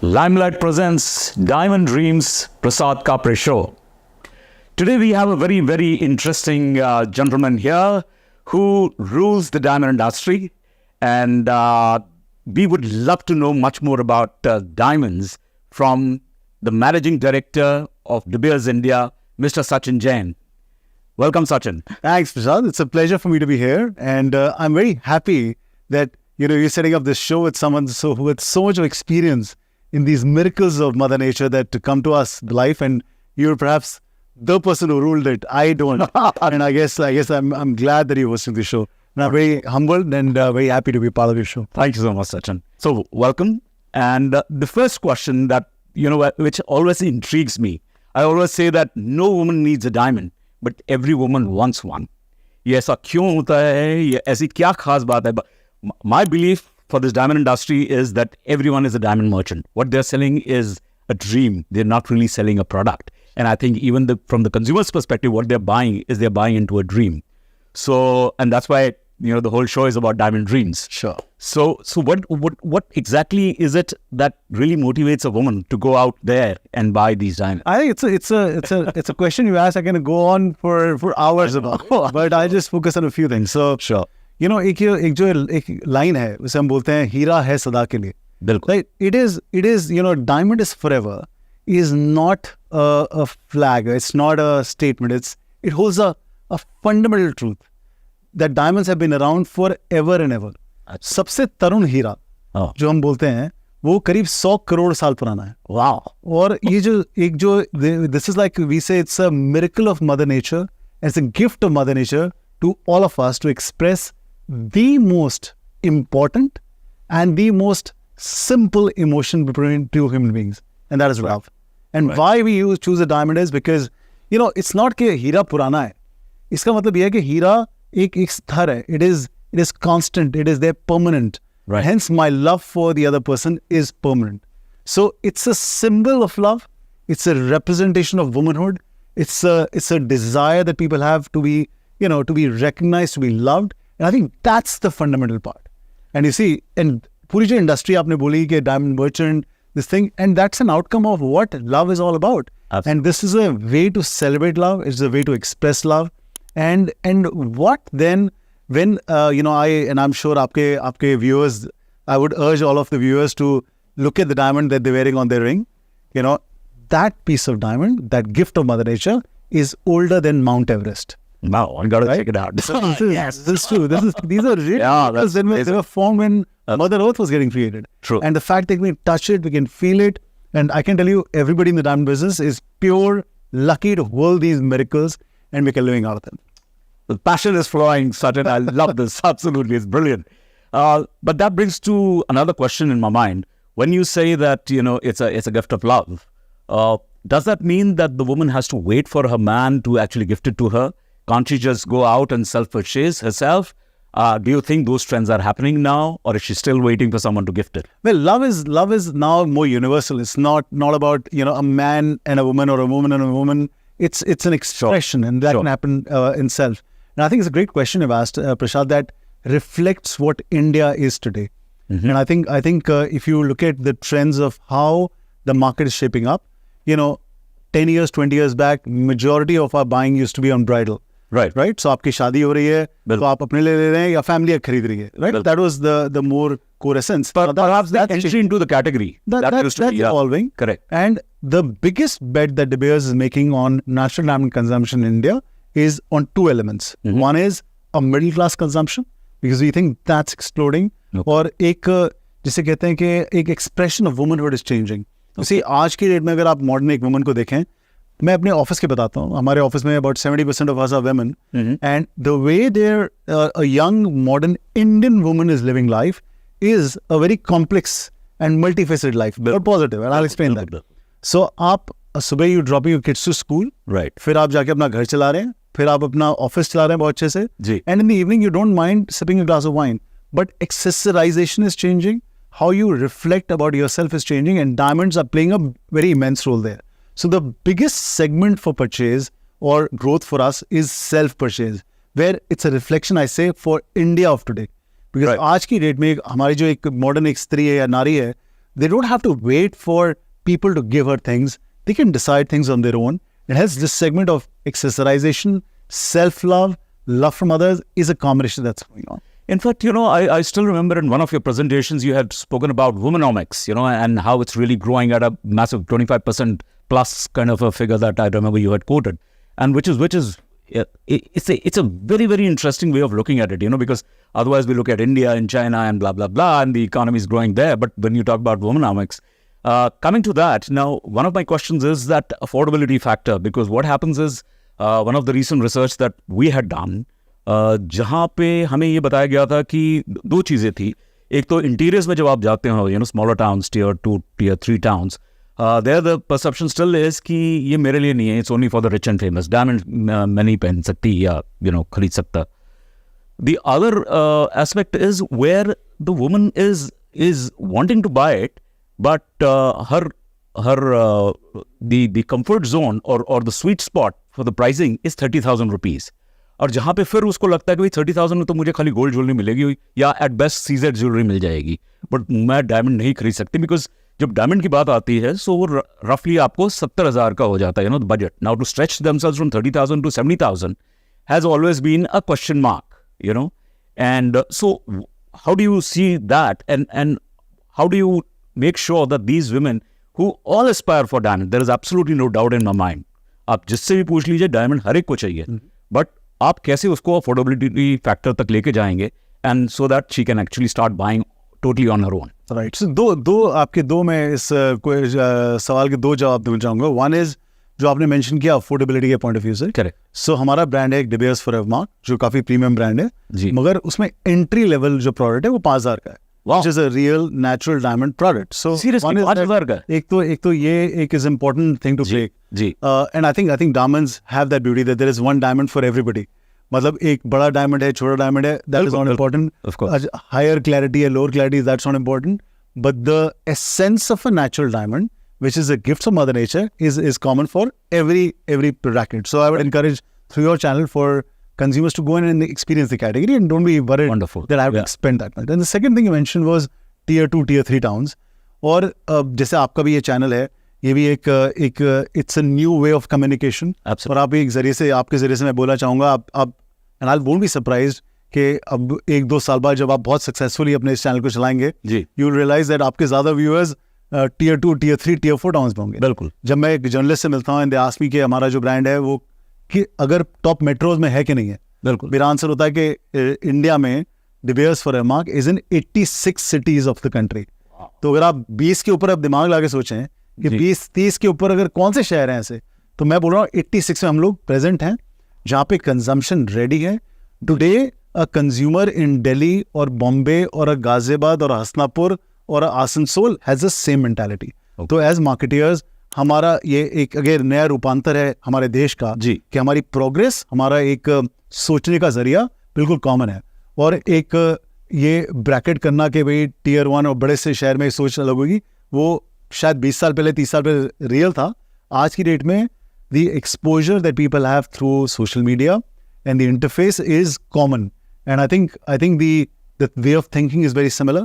Limelight presents Diamond Dreams Prasad Kapre Show. Today we have a very, very interesting gentleman here who rules the diamond industry, and we would love to know much more about diamonds from the Managing Director of De Beers India, Mr. Sachin Jain. Welcome, Sachin. Thanks, Prasad. It's a pleasure for me to be here, and I'm very happy that you're setting up this show with someone who with so much of experience in these miracles of Mother Nature that to come to us, the life, and you're perhaps the person who ruled it. I don't, and I guess I'm glad that you're hosting the show. And I'm very humbled and very happy to be part of your show. Thank you so much, Sachin. So, welcome. And the first question that, which always intrigues me, I always say that no woman needs a diamond, but every woman wants one. ये ऐसा क्यों होता है? ये ऐसी क्या खास बात है? But my belief for this diamond industry is that everyone is a diamond merchant. What they're selling is a dream. They're not really selling a product. And I think even from the consumer's perspective, what they're buying into a dream. So, and that's why, the whole show is about diamond dreams. Sure. So what exactly is it that really motivates a woman to go out there and buy these diamonds? I think it's a question you ask. I can go on for hours about, but I just focus on a few things. So, sure. एक line है उसे हम बोलते हैं हीरा है सदा के लिए. बिल्कुल. Right? It is diamond is forever is not a flag. It's not a statement. It holds a fundamental truth that diamonds have been around forever and ever. सबसे तरुण हीरा जो हम बोलते हैं वो करीब 100 करोड़ साल पुराना है. Wow. और ये this is like we say it's a miracle of Mother Nature. It's a gift of Mother Nature to all of us to express the most important and the most simple emotion between two human beings, and that is love. And why we choose a diamond is because it's not कि हीरा पुराना है. इसका मतलब यह है कि हीरा एक स्तर है. It is constant. It is there permanent. Right. Hence, my love for the other person is permanent. So it's a symbol of love. It's a representation of womanhood. It's a desire that people have to be to be recognized, to be loved. And I think that's the fundamental part. And you see, and पूरी जो industry आपने बोली कि diamond merchant, this thing, and that's an outcome of what love is all about. Absolutely. And this is a way to celebrate love. It's a way to express love. And what then when I'm sure आपके viewers, I would urge all of the viewers to look at the diamond that they're wearing on their ring. That piece of diamond, that gift of Mother Nature, is older than Mount Everest. Wow, I gotta check it out. This is true. These are really they were formed when Mother Earth was getting created. True. And the fact that we can touch it, we can feel it, and I can tell you, everybody in the diamond business is pure lucky to hold these miracles and make a living out of them. The passion is flowing, Sachin. I love this. Absolutely, it's brilliant. But that brings to another question in my mind. When you say that it's a gift of love, does that mean that the woman has to wait for her man to actually gift it to her? Can't she just go out and self-purchase herself? Do you think those trends are happening now, or is she still waiting for someone to gift it? Well, love is now more universal. It's not about a man and a woman or a woman and a woman. It's an expression, and that can happen in self. And I think it's a great question you've asked, Prasad, that reflects what India is today. Mm-hmm. And I think if you look at the trends of how the market is shaping up, 10 years, 20 years back, majority of our buying used to be on bridal. Right. So आपकी शादी हो रही है, तो आप अपने लिए ले रहे हैं या फैमिली खरीद रही है. Right. That was the more core essence. But perhaps the entry into the category that's evolving. Correct. And the biggest bet that De Beers is making on natural diamond consumption in India is on two elements. Mm-hmm. One is a middle class consumption, because we think that's exploding. Okay. और एक जिसे कहते हैं कि एक expression of womanhood is changing. You see, आज की date में अगर आप मॉडर्न एक वुमन को देखें, मैं अपने ऑफिस के बताता हूँ, हमारे ऑफिस में about 70% of us are women, and the way a young modern Indian woman is living life is a very complex and multifaceted life, but positive, and I'll explain that. So आप सुबह you dropping your kids to school, right? फिर आप जाके अपना घर चला रहे हैं, फिर आप अपना ऑफिस चला रहे हैं बहुत अच्छे से, जी. And in the evening you don't mind sipping a glass of wine, but accessorization is changing. How you reflect about yourself is changing, and diamonds are playing a very immense role there. So the biggest segment for purchase or growth for us is self-purchase, where it's a reflection, I say, for India of today. Because आज की date में हमारी जो एक modern एक स्त्री है या नारी है, they don't have to wait for people to give her things. They can decide things on their own. It has this segment of accessorization, self-love, love from others is a combination that's going on. In fact, I still remember in one of your presentations, you had spoken about womenomics, and how it's really growing at a massive 25% plus kind of a figure that I remember you had quoted. And which is it's a very, very interesting way of looking at it, because otherwise we look at India and China and blah, blah, blah, and the economy is growing there. But when you talk about womenomics, coming to that, now, one of my questions is that affordability factor, because what happens is one of the recent research that we had done, जहाँ पे हमें ये बताया गया था कि दो चीज़ें थी. एक तो इंटीरियर्स में जब आप जाते हो, smaller towns, tier 2, tier 3 towns, there the perception still is कि ये मेरे लिए नहीं है, it's only for the rich and famous. Diamond मैं नहीं पहन सकती या खरीद सकता. The other aspect is where the woman is wanting to buy it, but the comfort zone or the sweet spot for the pricing is 30,000 rupees. और जहाँ पे फिर उसको लगता है कि भाई 30,000 में तो मुझे खाली गोल्ड ज्वेलरी मिलेगी या एट बेस्ट सीजेड ज्वेलरी मिल जाएगी, बट मैं डायमंड नहीं खरीद सकती, बिकॉज जब डायमंड की बात आती है सो वो रफली आपको 70,000 का हो जाता है, the budget. Now to stretch themselves from 30,000 to 70,000 has always been a question mark, and so how do you see that, and how do you make sure that these women who all aspire for diamond, there is absolutely no doubt in my mind, आप जिससे भी पूछ लीजिए diamond हर एक को चाहिए, but आप कैसे उसको अफोर्डेबिलिटी फैक्टर तक लेके जाएंगे, and so that she can actually start buying totally on her own. Right. So दो मैं इस सवाल के दो जवाब देना चाहूंगा. वन इज जो आपने मेंशन किया अफोर्डेबिलिटी के पॉइंट ऑफ व्यू से. करेक्ट. सो हमारा ब्रांड है एक डिबेयर्स फॉरएवरमार्क, जो काफी प्रीमियम ब्रांड है जी, मगर उसमें एंट्री लेवल जो प्रोडक्ट है वो 5,000 का है, which is a real natural diamond product. So seriously, 5,000 का. एक तो ये एक is important thing to take. Ji. And I think diamonds have that beauty that there is one diamond for everybody. मतलब एक बड़ा डायमंड है, छोटा डायमंड है, that is not important. Of course. Higher clarity and lower clarity, that's not important. But the essence of a natural diamond, which is a gift from Mother Nature, is common for every bracket. So I would encourage through your channel for consumers to go in and experience the category and don't be worried Wonderful. that I have to spend that much. And the second thing you mentioned was tier 2, tier 3 towns. और जैसे आपका भी ये channel है, ये भी एक it's a new way of communication. Absolutely. और आप आपके जरिए से मैं बोलना चाहूँगा, आप and I won't be surprised कि अब 1-2 साल बाद जब आप बहुत सक्सेसफुली अपने इस चैनल को चलाएंगे, you will realize that आपके ज़्यादा viewers tier 2, tier 3, tier 4 towns में होंगे. बिल्कुल. जब मैं एक जर्नलिस्ट से मिलता हूँ and they ask me कि हमारा जो ब्रांड है वो कि अगर टॉप मेट्रोज में है कि नहीं है. बिल्कुल. मेरा आंसर होता है कि इंडिया में De Beers Forevermark is in 86 cities of the country. तो अगर आप 20 के ऊपर अब दिमाग लगा के सोचें कि 20-30 के ऊपर अगर कौन से शहर हैं ऐसे, तो मैं बोल रहा हूँ 86 में हम लोग प्रेजेंट हैं जहाँ पे कंजम्पशन रेडी है. Today a consumer in Delhi और बॉम्बे और गाजियाबाद और हसनापुर और Asansol has the same mentality. तो एज मार्केटियर्स हमारा ये एक अगर नया रूपांतर है हमारे देश का जी, कि हमारी प्रोग्रेस, हमारा एक सोचने का जरिया बिल्कुल कॉमन है. और एक ये ब्रैकेट करना कि भाई tier 1 और बड़े से शहर में सोच अलग होगी, वो शायद 20 साल पहले 30 साल पहले रियल था. आज की डेट में the exposure that people have through social media and the interface is common, and I think the way of thinking is very similar.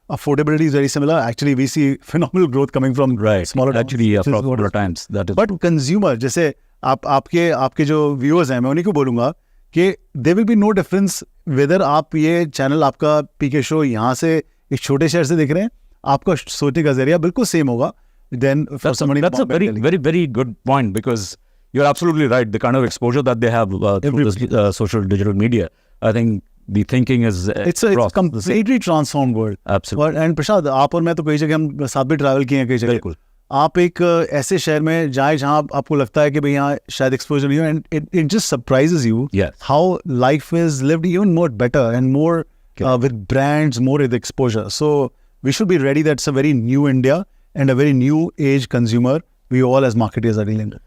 Affordability is very similar. Actually, we see phenomenal growth coming from smaller towns. Actually, yeah, smaller times. That is. But consumer, जैसे आपके जो viewers हैं, मैं उन्हीं को बोलूँगा कि there will be no difference whether आप ये channel आपका PK show यहाँ से एक छोटे शहर से देख रहे हैं, आपका सोचने का जरिया बिल्कुल सेम होगा. Then for somebody, that's a very good point, because you're absolutely right. The kind of exposure that they have through this social digital media, I think the thinking is it's a completely transformed world. Absolutely. And Prasad, आप और मैं तो कई जगह हम साथ भी travel किए हैं कई जगह. बिल्कुल. आप एक ऐसे शहर में जाए जहाँ आपको लगता है कि भाई यहाँ शायद एक्सपोजर नहीं हो, and it just surprises you how life is lived even more better and more with brands, more with exposure. So we should be ready. That's a very new India and a very new age consumer we all as marketers are dealing with.